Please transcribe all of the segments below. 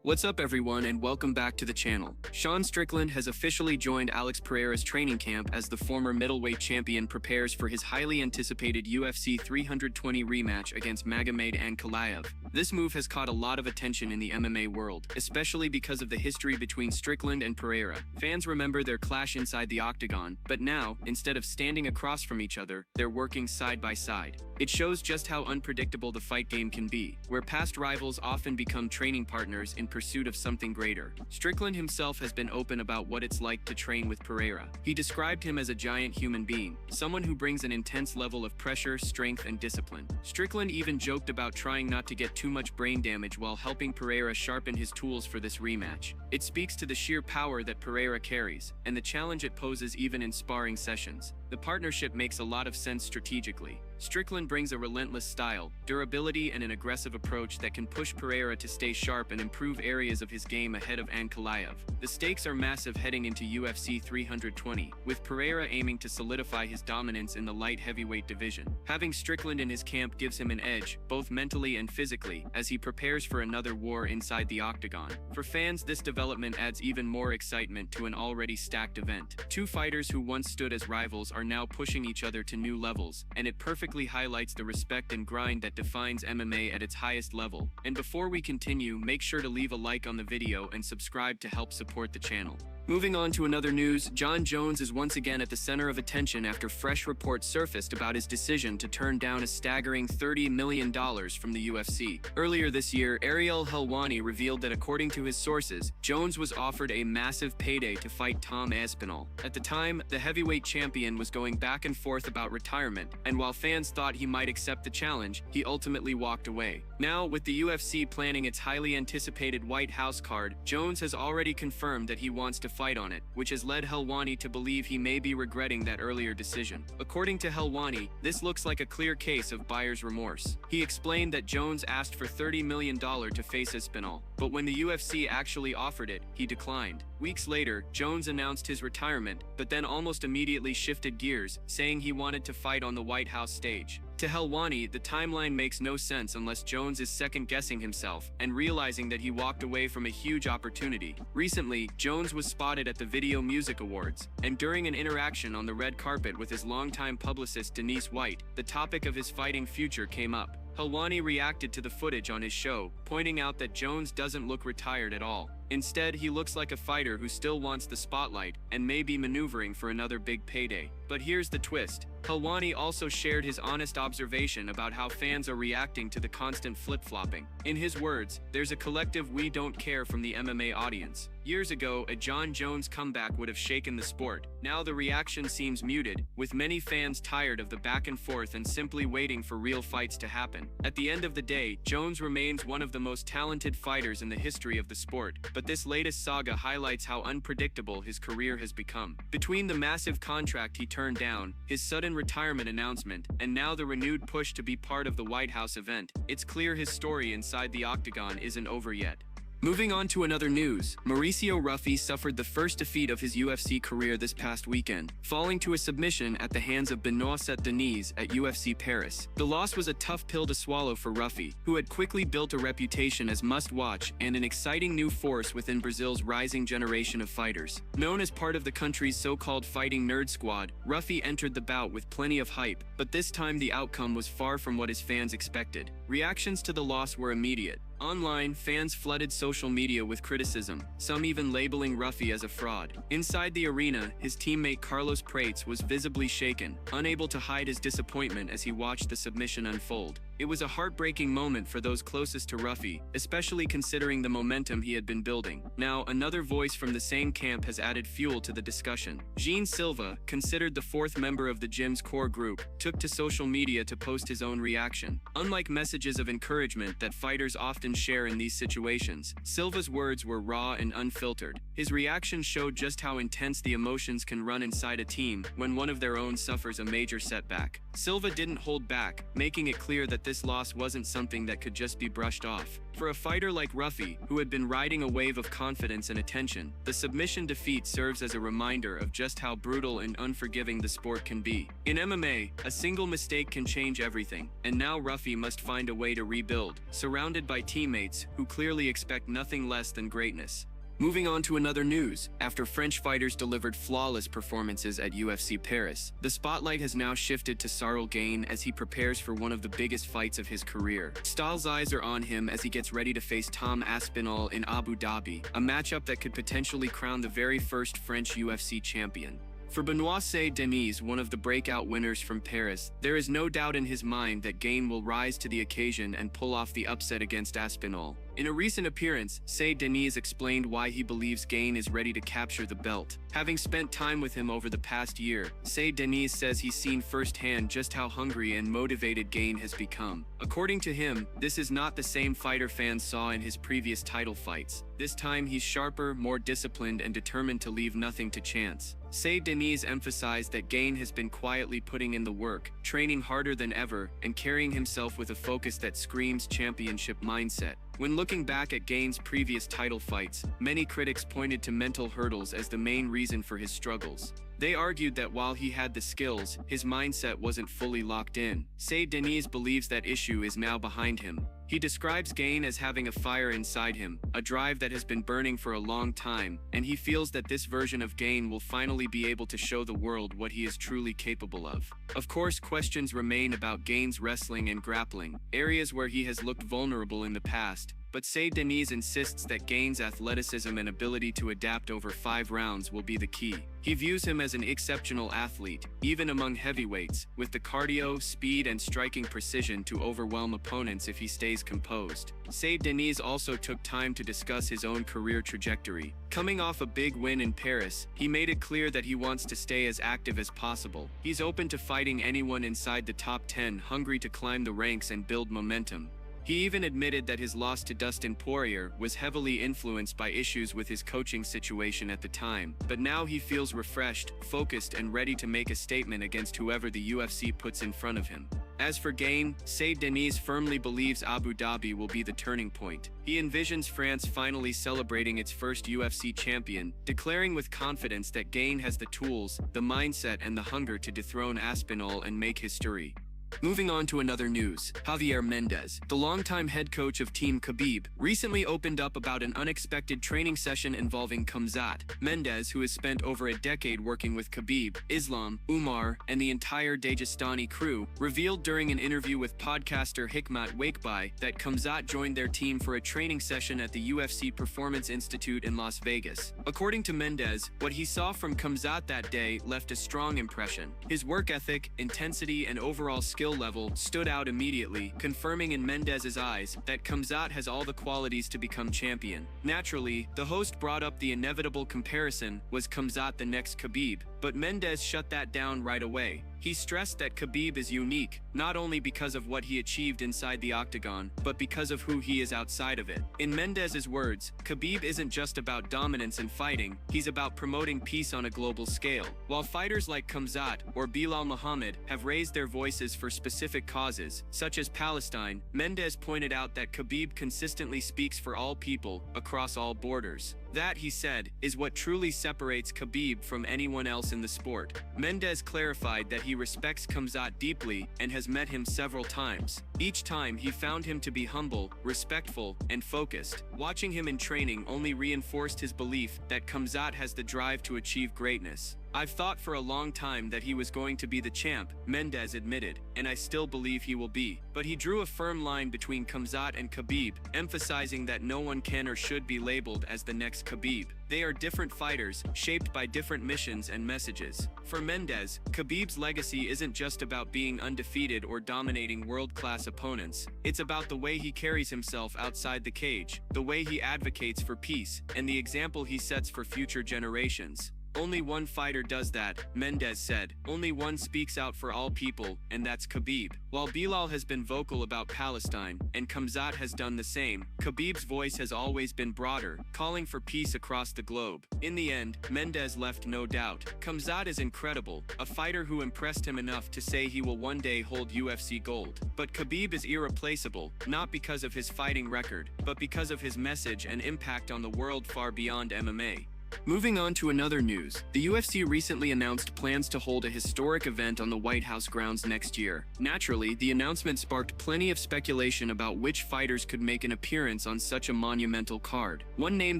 What's up everyone and welcome back to the channel. Sean Strickland has officially joined Alex Pereira's training camp as the former middleweight champion prepares for his highly anticipated UFC 320 rematch against Magomed Ankalaev. This move has caught a lot of attention in the MMA world, especially because of the history between Strickland and Pereira. Fans remember their clash inside the octagon, but now, instead of standing across from each other, they're working side by side. It shows just how unpredictable the fight game can be, where past rivals often become training partners in pursuit of something greater. Strickland himself has been open about what it's like to train with Pereira. He described him as a giant human being, someone who brings an intense level of pressure, strength, and discipline. Strickland even joked about trying not to get too much brain damage while helping Pereira sharpen his tools for this rematch. It speaks to the sheer power that Pereira carries, and the challenge it poses even in sparring sessions. The partnership makes a lot of sense strategically. Strickland brings a relentless style, durability, and an aggressive approach that can push Pereira to stay sharp and improve areas of his game ahead of Ankalaev. The stakes are massive heading into UFC 320, with Pereira aiming to solidify his dominance in the light heavyweight division. Having Strickland in his camp gives him an edge, both mentally and physically, as he prepares for another war inside the octagon. For fans, this development adds even more excitement to an already stacked event. Two fighters who once stood as rivals are now pushing each other to new levels, and it perfectly highlights the respect and grind that defines MMA at its highest level. And before we continue, make sure to leave a like on the video and subscribe to help support the channel. Moving on to another news, Jon Jones is once again at the center of attention after fresh reports surfaced about his decision to turn down a staggering $30 million from the UFC. Earlier this year, Ariel Helwani revealed that according to his sources, Jones was offered a massive payday to fight Team Aspinall. At the time, the heavyweight champion was going back and forth about retirement, and while fans thought he might accept the challenge, he ultimately walked away. Now, with the UFC planning its highly anticipated White House card, Jones has already confirmed that he wants to fight on it, which has led Helwani to believe he may be regretting that earlier decision. According to Helwani, this looks like a clear case of buyer's remorse. He explained that Jones asked for $30 million to face Aspinall, but when the UFC actually offered it, he declined. Weeks later, Jones announced his retirement, but then almost immediately shifted gears, saying he wanted to fight on the White House stage. To Helwani, the timeline makes no sense unless Jones is second-guessing himself and realizing that he walked away from a huge opportunity. Recently, Jones was spotted at the Video Music Awards, and during an interaction on the red carpet with his longtime publicist Denise White, the topic of his fighting future came up. Helwani reacted to the footage on his show, pointing out that Jones doesn't look retired at all. Instead, he looks like a fighter who still wants the spotlight and may be maneuvering for another big payday. But here's the twist. Helwani also shared his honest observation about how fans are reacting to the constant flip-flopping. In his words, there's a collective "we don't care" from the MMA audience. Years ago, a Jon Jones comeback would have shaken the sport. Now the reaction seems muted, with many fans tired of the back and forth and simply waiting for real fights to happen. At the end of the day, Jones remains one of the most talented fighters in the history of the sport, but this latest saga highlights how unpredictable his career has become. Between the massive contract he turned down, his sudden retirement announcement, and now the renewed push to be part of the White House event, it's clear his story inside the octagon isn't over yet. Moving on to another news, Mauricio Rufy suffered the first defeat of his UFC career this past weekend, falling to a submission at the hands of Benoit St-Denis at UFC Paris. The loss was a tough pill to swallow for Rufy, who had quickly built a reputation as must-watch and an exciting new force within Brazil's rising generation of fighters. Known as part of the country's so-called fighting nerd squad, Rufy entered the bout with plenty of hype, but this time the outcome was far from what his fans expected. Reactions to the loss were immediate. Online, fans flooded social media with criticism, some even labeling Rufy as a fraud. Inside the arena, his teammate Carlos Prates was visibly shaken, unable to hide his disappointment as he watched the submission unfold. It was a heartbreaking moment for those closest to Rufy, especially considering the momentum he had been building. Now, another voice from the same camp has added fuel to the discussion. Gene Silva, considered the fourth member of the gym's core group, took to social media to post his own reaction. Unlike messages of encouragement that fighters often share in these situations, Silva's words were raw and unfiltered. His reaction showed just how intense the emotions can run inside a team when one of their own suffers a major setback. Silva didn't hold back, making it clear that this loss wasn't something that could just be brushed off. For a fighter like Ruffy, who had been riding a wave of confidence and attention, the submission defeat serves as a reminder of just how brutal and unforgiving the sport can be. In MMA, a single mistake can change everything, and now Ruffy must find a way to rebuild, surrounded by teammates who clearly expect nothing less than greatness. Moving on to another news, after French fighters delivered flawless performances at UFC Paris, the spotlight has now shifted to Ciryl Gane as he prepares for one of the biggest fights of his career. Styles' eyes are on him as he gets ready to face Team Aspinall in Abu Dhabi, a matchup that could potentially crown the very first French UFC champion. For Benoit St-Denis, one of the breakout winners from Paris, there is no doubt in his mind that Gane will rise to the occasion and pull off the upset against Aspinall. In a recent appearance, St-Denis explained why he believes Gane is ready to capture the belt. Having spent time with him over the past year, St-Denis says he's seen firsthand just how hungry and motivated Gane has become. According to him, this is not the same fighter fans saw in his previous title fights. This time he's sharper, more disciplined, and determined to leave nothing to chance. St-Denis emphasized that Gane has been quietly putting in the work, training harder than ever, and carrying himself with a focus that screams championship mindset. When looking back at Gane's previous title fights, many critics pointed to mental hurdles as the main reason for his struggles. They argued that while he had the skills, his mindset wasn't fully locked in. St-Denis believes that issue is now behind him. He describes Gane as having a fire inside him, a drive that has been burning for a long time, and he feels that this version of Gane will finally be able to show the world what he is truly capable of. Of course, questions remain about Gane's wrestling and grappling, areas where he has looked vulnerable in the past. But St-Denis insists that Gane's athleticism and ability to adapt over 5 rounds will be the key. He views him as an exceptional athlete, even among heavyweights, with the cardio, speed, and striking precision to overwhelm opponents if he stays composed. St-Denis also took time to discuss his own career trajectory. Coming off a big win in Paris, he made it clear that he wants to stay as active as possible. He's open to fighting anyone inside the top 10, hungry to climb the ranks and build momentum. He even admitted that his loss to Dustin Poirier was heavily influenced by issues with his coaching situation at the time, but now he feels refreshed, focused, and ready to make a statement against whoever the UFC puts in front of him. As for Gane, St-Denis firmly believes Abu Dhabi will be the turning point. He envisions France finally celebrating its first UFC champion, declaring with confidence that Gane has the tools, the mindset, and the hunger to dethrone Aspinall and make history. Moving on to another news, Javier Mendez, the longtime head coach of Team Khabib, recently opened up about an unexpected training session involving Khamzat. Mendez, who has spent over a decade working with Khabib, Islam, Umar, and the entire Dagestani crew, revealed during an interview with podcaster Hikmat Wakeby that Khamzat joined their team for a training session at the UFC Performance Institute in Las Vegas. According to Mendez, what he saw from Khamzat that day left a strong impression. His work ethic, intensity, and overall skill level stood out immediately, confirming in Mendez's eyes that Khamzat has all the qualities to become champion. Naturally, the host brought up the inevitable comparison: was Khamzat the next Khabib? But Mendez shut that down right away. He stressed that Khabib is unique, not only because of what he achieved inside the octagon, but because of who he is outside of it. In Mendez's words, Khabib isn't just about dominance and fighting, he's about promoting peace on a global scale. While fighters like Khamzat or Bilal Muhammad have raised their voices for specific causes, such as Palestine, Mendez pointed out that Khabib consistently speaks for all people, across all borders. That, he said, is what truly separates Khabib from anyone else in the sport. Mendez clarified that he respects Khamzat deeply and has met him several times. Each time he found him to be humble, respectful, and focused. Watching him in training only reinforced his belief that Khamzat has the drive to achieve greatness. "I've thought for a long time that he was going to be the champ," Mendez admitted, "and I still believe he will be." But he drew a firm line between Khamzat and Khabib, emphasizing that no one can or should be labeled as the next Khabib. They are different fighters, shaped by different missions and messages. For Mendez, Khabib's legacy isn't just about being undefeated or dominating world-class opponents. It's about the way he carries himself outside the cage, the way he advocates for peace, and the example he sets for future generations. Only one fighter does that, Mendez said. Only one speaks out for all people, and that's Khabib. While Bilal has been vocal about Palestine, and Khamzat has done the same, Khabib's voice has always been broader, calling for peace across the globe. In the end, Mendez left no doubt. Khamzat is incredible, a fighter who impressed him enough to say he will one day hold UFC gold. But Khabib is irreplaceable, not because of his fighting record, but because of his message and impact on the world far beyond MMA. Moving on to another news, the UFC recently announced plans to hold a historic event on the White House grounds next year. Naturally, the announcement sparked plenty of speculation about which fighters could make an appearance on such a monumental card. One name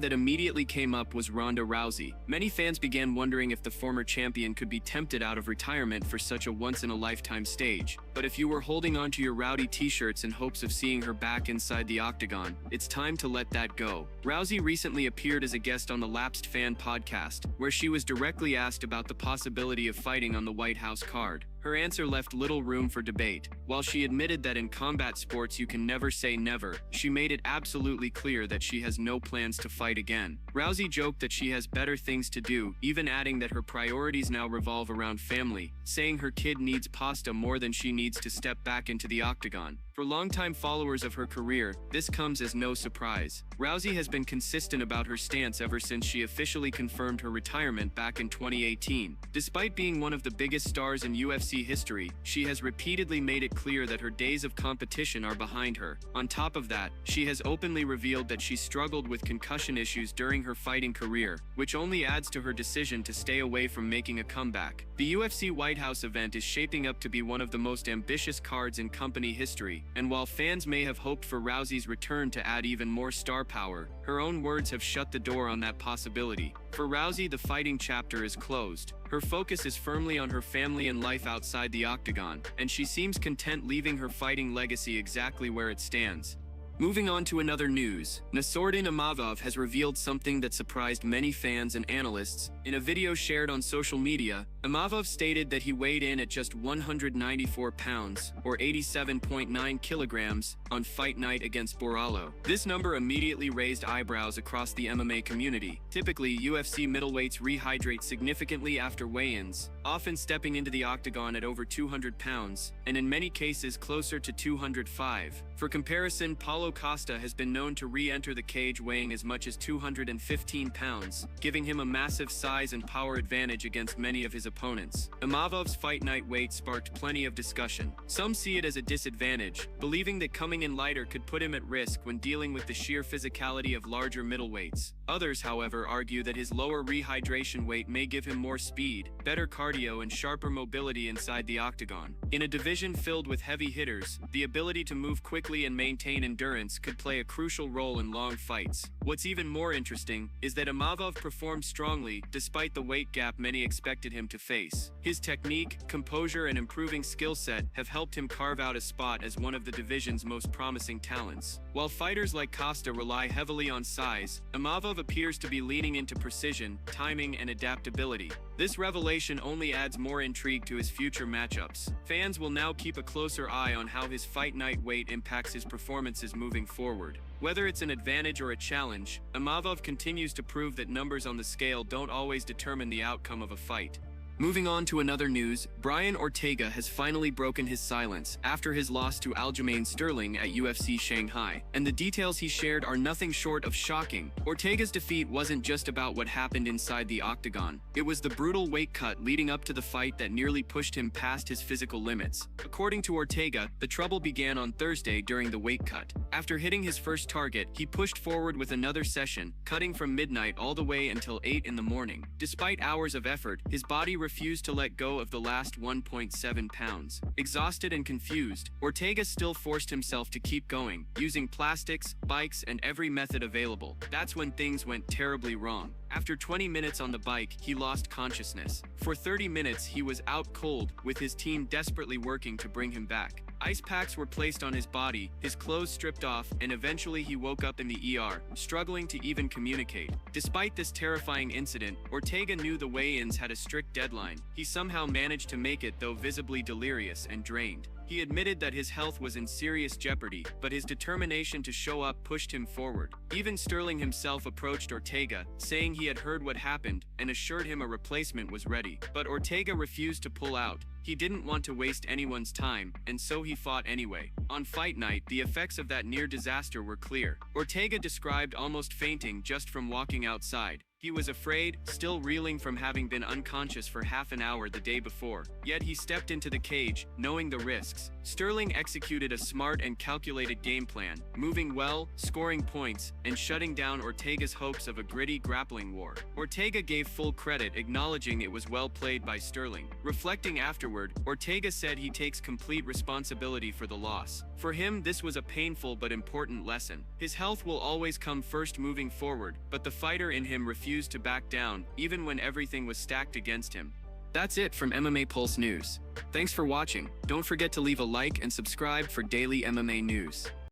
that immediately came up was Ronda Rousey. Many fans began wondering if the former champion could be tempted out of retirement for such a once-in-a-lifetime stage. But if you were holding on to your Rowdy t-shirts in hopes of seeing her back inside the octagon, it's time to let that go. Rousey recently appeared as a guest on the Lapsed Fan podcast, where she was directly asked about the possibility of fighting on the White House card. Her answer left little room for debate. While she admitted that in combat sports you can never say never, she made it absolutely clear that she has no plans to fight again. Rousey joked that she has better things to do, even adding that her priorities now revolve around family, saying her kid needs pasta more than she needs to step back into the octagon. For longtime followers of her career, this comes as no surprise. Rousey has been consistent about her stance ever since she officially confirmed her retirement back in 2018. Despite being one of the biggest stars in UFC history, she has repeatedly made it clear that her days of competition are behind her. On top of that, she has openly revealed that she struggled with concussion issues during her fighting career, which only adds to her decision to stay away from making a comeback. The UFC White House event is shaping up to be one of the most ambitious cards in company history, and while fans may have hoped for Rousey's return to add even more star power, her own words have shut the door on that possibility. For Rousey, the fighting chapter is closed. Her focus is firmly on her family and life outside the octagon, and she seems content leaving her fighting legacy exactly where it stands. Moving on to another news, Nassourdine Imavov has revealed something that surprised many fans and analysts. In a video shared on social media, Imavov stated that he weighed in at just 194 pounds, or 87.9 kilograms, on fight night against Borralho. This number immediately raised eyebrows across the MMA community. Typically, UFC middleweights rehydrate significantly after weigh-ins, often stepping into the octagon at over 200 pounds, and in many cases closer to 205. For comparison, Paulo Costa has been known to re-enter the cage weighing as much as 215 pounds, giving him a massive size and power advantage against many of his opponents. Imavov's fight night weight sparked plenty of discussion. Some see it as a disadvantage, believing that coming in lighter could put him at risk when dealing with the sheer physicality of larger middleweights. Others, however, argue that his lower rehydration weight may give him more speed, better cardio, and sharper mobility inside the octagon. In a division filled with heavy hitters, the ability to move quickly and maintain endurance could play a crucial role in long fights. What's even more interesting is that Imavov performed strongly despite the weight gap many expected him to face. His technique, composure, and improving skill set have helped him carve out a spot as one of the division's most promising talents. While fighters like Costa rely heavily on size, Imavov appears to be leaning into precision, timing, and adaptability. This revelation only adds more intrigue to his future matchups. Fans will now keep a closer eye on how his fight night weight impacts his performances moving forward. Whether it's an advantage or a challenge, Imavov continues to prove that numbers on the scale don't always determine the outcome of a fight. Moving on to another news, Brian Ortega has finally broken his silence after his loss to Aljamain Sterling at UFC Shanghai, and the details he shared are nothing short of shocking. Ortega's defeat wasn't just about what happened inside the octagon. It was the brutal weight cut leading up to the fight that nearly pushed him past his physical limits. According to Ortega, the trouble began on Thursday during the weight cut. After hitting his first target, he pushed forward with another session, cutting from midnight all the way until 8 in the morning. Despite hours of effort, his body refused to let go of the last 1.7 pounds. Exhausted and confused, Ortega still forced himself to keep going, using plastics, bikes, and every method available. That's when things went terribly wrong. After 20 minutes on the bike, he lost consciousness. For 30 minutes, he was out cold, with his team desperately working to bring him back. Ice packs were placed on his body, his clothes stripped off, and eventually he woke up in the ER, struggling to even communicate. Despite this terrifying incident, Ortega knew the weigh-ins had a strict deadline. He somehow managed to make it, though visibly delirious and drained. He admitted that his health was in serious jeopardy, but his determination to show up pushed him forward. Even Sterling himself approached Ortega, saying he had heard what happened and assured him a replacement was ready. But Ortega refused to pull out. He didn't want to waste anyone's time, and so he fought anyway. On fight night, the effects of that near disaster were clear. Ortega described almost fainting just from walking outside. He was afraid, still reeling from having been unconscious for half an hour the day before. Yet he stepped into the cage, knowing the risks. Sterling executed a smart and calculated game plan, moving well, scoring points, and shutting down Ortega's hopes of a gritty grappling war. Ortega gave full credit, acknowledging it was well played by Sterling. Reflecting afterward, Ortega said he takes complete responsibility for the loss. For him, this was a painful but important lesson. His health will always come first moving forward, but the fighter in him refused to back down, even when everything was stacked against him. That's it from MMA Pulse News. Thanks for watching. Don't forget to leave a like and subscribe for daily MMA news.